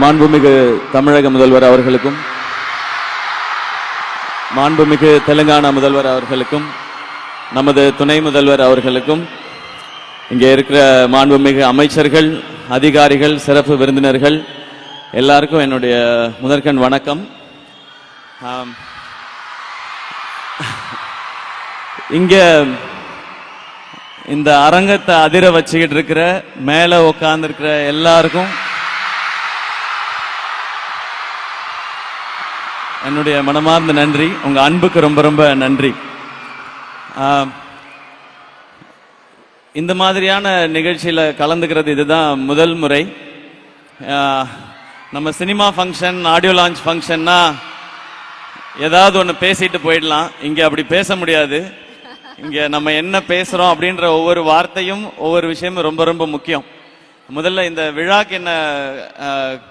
மாண்புமிகு தமிழக முதல்வர் அவர்களுக்கும், மாண்புமிகு தெலுங்கானா முதல்வர் அவர்களுக்கும், நமது துணை முதல்வர் அவர்களுக்கும், இங்கே இருக்கிற மாண்புமிகு அமைச்சர்கள், அதிகாரிகள், சிறப்பு விருந்தினர்கள் எல்லாருக்கும் என்னுடைய முதற்கண் வணக்கம். இங்க இந்த அரங்கத்தை அதிர வச்சுக்கிட்டு இருக்கிற மேல உட்கார்ந்து இருக்கிற எல்லாருக்கும் என்னுடைய மனமார்ந்த நன்றி. உங்க அன்புக்கு ரொம்ப ரொம்ப நன்றி. இந்த மாதிரியான நிகழ்ச்சியில கலந்துக்கிறது இதுதான் முதல் முறை. நம்ம சினிமா ஃபங்க்ஷன், ஆடியோ லான்ச் ஃபங்க்ஷன்னா ஏதாவது ஒன்று பேசிட்டு போயிடலாம். இங்க அப்படி பேச முடியாது. இங்க நம்ம என்ன பேசுறோம் அப்படின்ற ஒவ்வொரு வார்த்தையும் ஒவ்வொரு விஷயமும் ரொம்ப ரொம்ப முக்கியம். முதல்ல இந்த விழாக்கு என்ன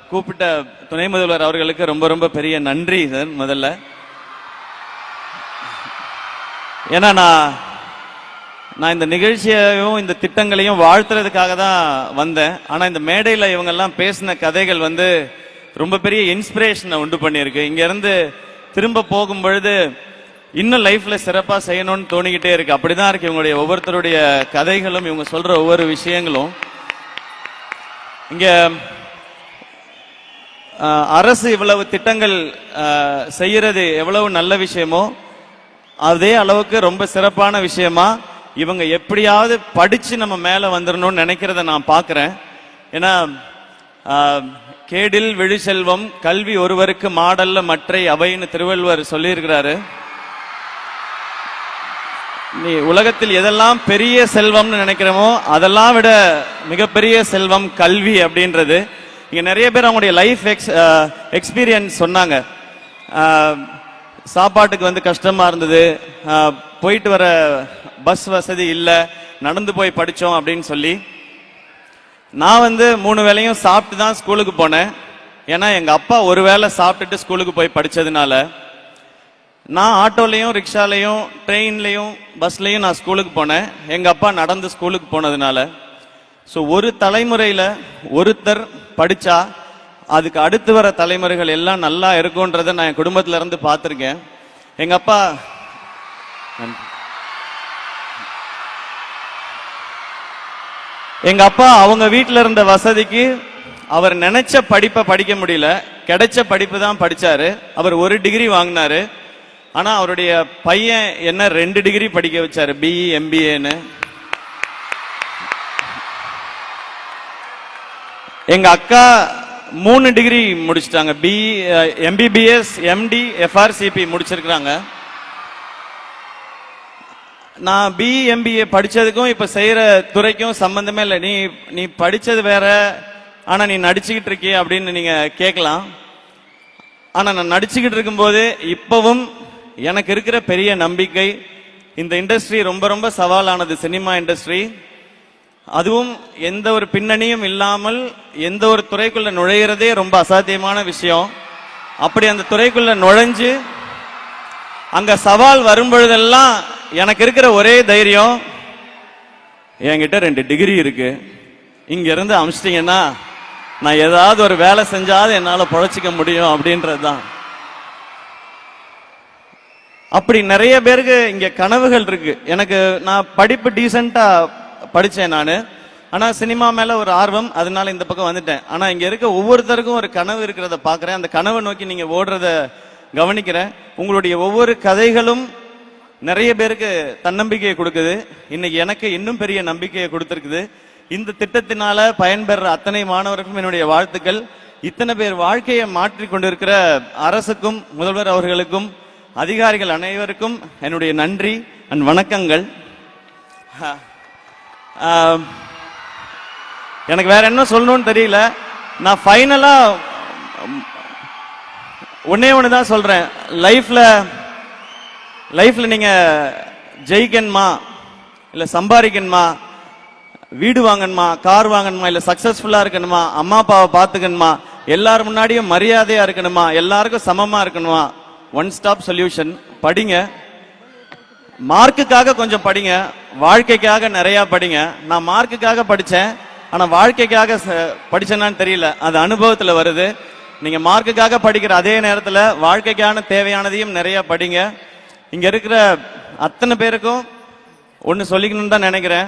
கூப்பிட்ட துணை முதல்வர் அவர்களுக்கு ரொம்ப ரொம்ப பெரிய நன்றி சார். முதல்ல ஏன்னா நான் இந்த நிகழ்ச்சியையும் இந்த திட்டங்களையும் வாழ்த்துறதுக்காக தான் வந்தேன். ஆனா இந்த மேடையில் இவங்கெல்லாம் பேசின கதைகள் ரொம்ப பெரிய இன்ஸ்பிரேஷனை உண்டு பண்ணியிருக்கு. இங்க இருந்து திரும்ப போகும் பொழுது இன்னும் லைஃப்ல சிறப்பா செய்யணும்னு தோணிக்கிட்டே இருக்கு. அப்படிதான் இருக்கு இவங்களுடைய ஒவ்வொருத்தருடைய கதைகளும், இவங்க சொல்ற ஒவ்வொரு விஷயங்களும். இங்க அரசு இவ்வளவு திட்டங்கள் செய்யறது எவ்வளவு நல்ல விஷயமோ அதே அளவுக்கு ரொம்ப சிறப்பான விஷயமா இவங்க எப்படியாவது படிச்சு நம்ம மேல வந்துடணும்னு நினைக்கிறத நான் பாக்குறேன். ஏன்னா கேடில் விழிசெல்வம் கல்வி ஒருவருக்கு மாடல்ல மற்றை அவைன்னு திருவள்ளுவர் சொல்லியிருக்கிறாரு. நீ உலகத்தில் எதெல்லாம் பெரிய செல்வம்னு நினைக்கிறோமோ அதெல்லாம் விட மிகப்பெரிய செல்வம் கல்வி அப்படின்றது. இங்க நிறைய பேர் அவங்களுடைய லைஃப் எக்ஸ்பீரியன்ஸ் சொன்னாங்க. சாப்பாட்டுக்கு கஷ்டமா இருந்தது, போயிட்டு வர பஸ் வசதி இல்லை, நடந்து போய் படிச்சோம் அப்படின்னு சொல்லி. நான் 3 வேளையும் சாப்பிட்டு தான் ஸ்கூலுக்கு போனேன். ஏன்னா எங்க அப்பா ஒரு வேளை சாப்பிட்டுட்டு ஸ்கூலுக்கு போய் படிச்சதுனால நான் ஆட்டோலையும், ரிக்ஷாலையும், ட்ரெயின்லையும், பஸ்லையும் நான் ஸ்கூலுக்கு போனேன். எங்க அப்பா நடந்து ஸ்கூலுக்கு போனதுனால. ஸோ ஒரு தலைமுறையில ஒருத்தர் படிச்சா அதுக்கு அடுத்து வர தலைமுறைகள் எல்லாம் நல்லா இருக்கும்ன்றத நான் என் குடும்பத்துல இருந்து பார்த்துருக்கேன். எங்க அப்பா அவங்க வீட்டில இருந்த வசதிக்கு அவர் நினைச்ச படிப்பை படிக்க முடியல, கிடைச்ச படிப்பு தான் படிச்சாரு. அவர் 1 டிகிரி வாங்கினாரு. ஆனா அவருடைய பையன் என்ன 2 டிகிரி படிக்க வச்சாரு, பிஇ எம்பிஏன்னு. எங்க அக்கா 3 டிகிரி முடிச்சிட்டாங்க, பிஇ எம்பிபிஎஸ் எம்டி எஃப்ஆர்சிபி முடிச்சிருக்கிறாங்க. நான் பிஇ எம்பிஏ படிச்சதுக்கும் இப்ப செய்யற துறைக்கும் சம்பந்தமே இல்லை. நீ படிச்சது வேற, ஆனா நீ நடிச்சுக்கிட்டு இருக்கிய அப்படின்னு நீங்க கேட்கலாம். ஆனா நான் நடிச்சுக்கிட்டு இருக்கும்போது இப்பவும் எனக்கு இருக்கிற பெரிய நம்பிக்கை, இந்த இண்டஸ்ட்ரி ரொம்ப ரொம்ப சவாலானது, சினிமா இண்டஸ்ட்ரி. அதுவும் எந்த ஒரு பின்னணியும் இல்லாமல் எந்த ஒரு துறைக்குள்ள நுழையிறதே ரொம்ப அசாத்தியமான விஷயம். அப்படி அந்த துறைக்குள்ள நுழைஞ்சு அங்க சவால் வரும்பொழுதெல்லாம் எனக்கு இருக்கிற ஒரே தைரியம், என்கிட்ட 2 டிகிரி இருக்கு, இங்க இருந்து அமிச்சிட்டீங்கன்னா நான் ஏதாவது ஒரு வேலை செஞ்சாவது என்னால பொழைச்சிக்க முடியும் அப்படின்றது தான். அப்படி நிறைய பேருக்கு இங்க கனவுகள் இருக்கு. நான் படிப்பு டீசெண்டா படிச்சேன் நானு. ஆனா சினிமா மேல ஒரு ஆர்வம், அதனால இந்த பக்கம் வந்துட்டேன். ஆனா இங்க இருக்க ஒவ்வொருத்தருக்கும் ஒரு கனவு இருக்கிறத பாக்குறேன். அந்த கனவை நோக்கி நீங்க ஓடுறத கவனிக்கிறேன். உங்களுடைய ஒவ்வொரு கதைகளும் நிறைய பேருக்கு தன்னம்பிக்கையை கொடுக்குது. இன்னைக்கு எனக்கு இன்னும் பெரிய நம்பிக்கையை கொடுத்திருக்குது. இந்த திட்டத்தினால பயன்பெற அத்தனை மாணவருக்கும் என்னுடைய வாழ்த்துக்கள். இத்தனை பேர் வாழ்க்கையை மாற்றி கொண்டிருக்கிற அரசுக்கும், முதல்வர் அவர்களுக்கும், அதிகாரிகள் அனைவருக்கும் என்னுடைய நன்றி அண்ட் வணக்கங்கள். எனக்கு வேற என்ன சொல்லணும்னு தெரியல. நான் ஃபைனலா ஒன்னே ஒண்ணுதான் சொல்றேன். லைஃப்ல நீங்க ஜெயிக்கணுமா, இல்ல சம்பாதிக்கணுமா, வீடு வாங்கணுமா, கார் வாங்கணுமா, இல்ல சக்சஸ்ஃபுல்லா இருக்கணுமா, அம்மா அப்பாவை பார்த்துக்கணுமா, எல்லாரும் முன்னாடியும் மரியாதையா இருக்கணுமா, எல்லாருக்கும் சமமா இருக்கணுமா, ஒன் ஸ்டாப் சொல்யூஷன். படிங்க, மார்க்குக்காக கொஞ்சம் படிங்க, வாழ்க்கைக்காக நிறைய படிங்க. நான் மார்க்குக்காக படிச்சேன். ஆனா வாழ்க்கைக்காக படிச்சேனான்னு தெரியல. அது அனுபவத்துல வருது. நீங்க மார்க்குக்காக படிக்கிற அதே நேரத்துல வாழ்க்கைக்கான தேவையானதையும் நிறைய படிங்க. இங்க இருக்கிற அத்தனை பேருக்கும் ஒன்னு சொல்லிக்கணும்னு தான் நினைக்கிறேன்.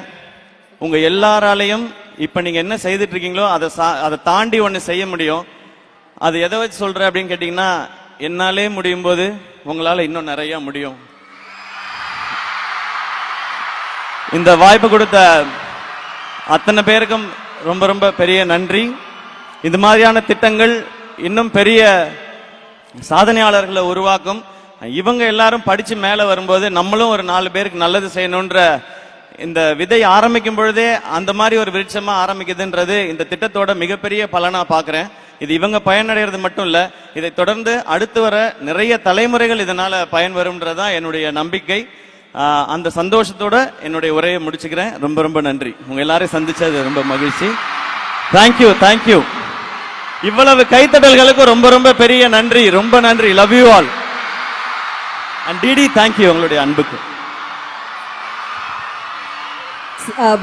உங்க எல்லாராலையும் இப்ப நீங்க என்ன செய்துட்டு இருக்கீங்களோ அதை தாண்டி ஒன்னு செய்ய முடியும். அது எதை வச்சு சொல்ற அப்படின்னு கேட்டீங்கன்னா, என்னாலே முடியும் போது உங்களால இன்னும் நிறைய முடியும். இந்த வாய்ப்பு கொடுத்த அத்தனை பேருக்கும் ரொம்ப ரொம்ப பெரிய நன்றி. இது மாதிரியான திட்டங்கள் இன்னும் பெரிய சாதனையாளர்களை உருவாக்கும். இவங்க எல்லாரும் படிச்சு மேல வரும்போது நம்மளும் ஒரு 4 பேருக்கு நல்லது செய்யணும்ன்ற இந்த விதை ஆரம்பிக்கும் பொழுதே அந்த மாதிரி ஒரு விருட்சமா ஆரம்பிக்குதுன்றது இந்த திட்டத்தோட மிகப்பெரிய பலனா பாக்குறேன். இது இவங்க பயனடைகிறது மட்டும் இல்ல, இதை தொடர்ந்து அடுத்து வர நிறைய தலைமுறைகள் இதனால பயன் வரும்ன்றதான் என்னுடைய நம்பிக்கை. அந்த சந்தோஷத்தோட என்னுடைய உரையை முடிச்சுக்கிறேன். ரொம்ப ரொம்ப நன்றி. உங்க எல்லாரையும் சந்திச்சது ரொம்ப மகிழ்ச்சி. Thank you thank you. இவ்வளவு கைத்தட்டல்களுக்கு ரொம்ப ரொம்ப பெரிய நன்றி. ரொம்ப நன்றி. Love you all. And DD thank you உங்களுடைய அன்புக்கு.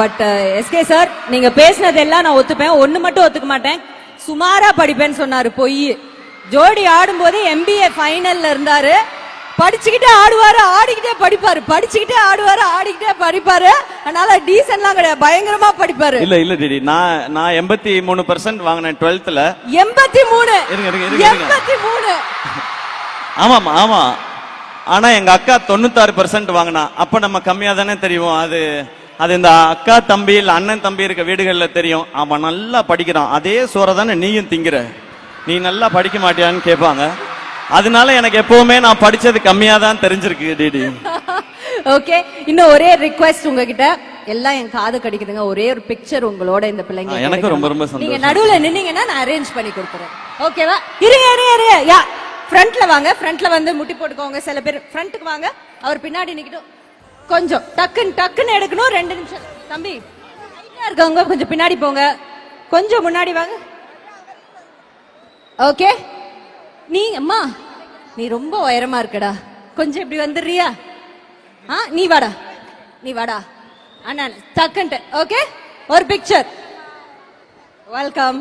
பட் எஸ்கே சார், நீங்க பேசினதெல்லாம் நான் ஒத்துப்பேன். ஒண்ணு மட்டும் ஒத்துக்க மாட்டேன். சுமாரா படிப்பேன்னு சொன்னாரு. பொய். ஜோடி ஆடும்போது MBA ஃபைனல்ல இருந்தாரு. படிச்சுக்கிட்டே ஆடுவாரு, ஆடிக்கிட்டே படிப்பாரு. படிச்சுக்கிட்டே ஆடுவாரு, ஆடிக்கிட்டே படிப்பாரு. அதனால டீசன்ட்லாம் கிடையாது, பயங்கரமா படிப்பாரு. இல்ல இல்ல டிடி, நான் 83% வாங்கினேன் 12th. 83? 83? ஆமாமா ஆமா. ஆனா எங்க அக்கா 96% வாங்கினா. அப்ப நம்ம கம்மியா தானே தெரியும். அது இந்த அக்கா தம்பி இல்ல அண்ணன் தம்பி இருக்க வீடுகள்ல தெரியும். அவன் நல்லா படிக்கிறான், அதே சோற தானே நீயும் திங்கிற, நீ நல்லா படிக்க மாட்டியான்னு கேட்பாங்க. அதனால எனக்கு எப்பவுமே நான் படிச்சது கம்மியா தான் தெரிஞ்சிருக்கு டிடி. ஓகே, இன்னும் ஒரே ரிக்வெஸ்ட் உங்ககிட்ட. எல்லாம் என் காது கடிக்குதுங்க. ஒரே ஒரு பிக்சர் உங்களோட இந்த பிள்ளைங்க. எனக்கு ரொம்ப ரொம்ப சந்தோஷம். நீங்க நடுவுல நின்னீங்கன்னா நான் அரேஞ்ச் பண்ணி கொடுத்துறேன். ஓகேவா? இருங்க இருங்க இருங்க. யா, ஃப்ரண்ட்ல வாங்க. ஃப்ரண்ட்ல வந்து முட்டி போட்டுக்கோங்க. சில பேர் ஃப்ரண்ட்டுக்கு வாங்க. அவர் பின்னாடி நிக்கட்டும். கொஞ்சம் டக்குன்னு எடுக்கணும். 2 நிமிஷம். தம்பி இருக்கவங்க கொஞ்சம் பின்னாடி போங்க. கொஞ்சம் முன்னாடி வாங்க. ஓகே. நீ அம்மா, நீ ரொம்ப உயரமா இருக்கடா, கொஞ்சம் இப்படி வந்துடுறியா? நீ வாடா அண்ணா. டக்குன்ட்டு. ஓகே, ஒரு picture. Welcome.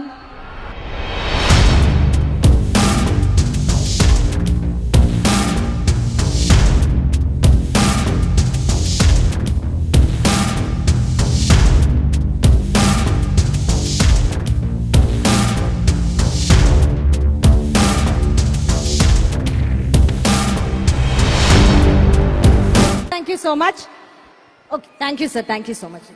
Thank you so much. Okay, thank you sir, thank you so much.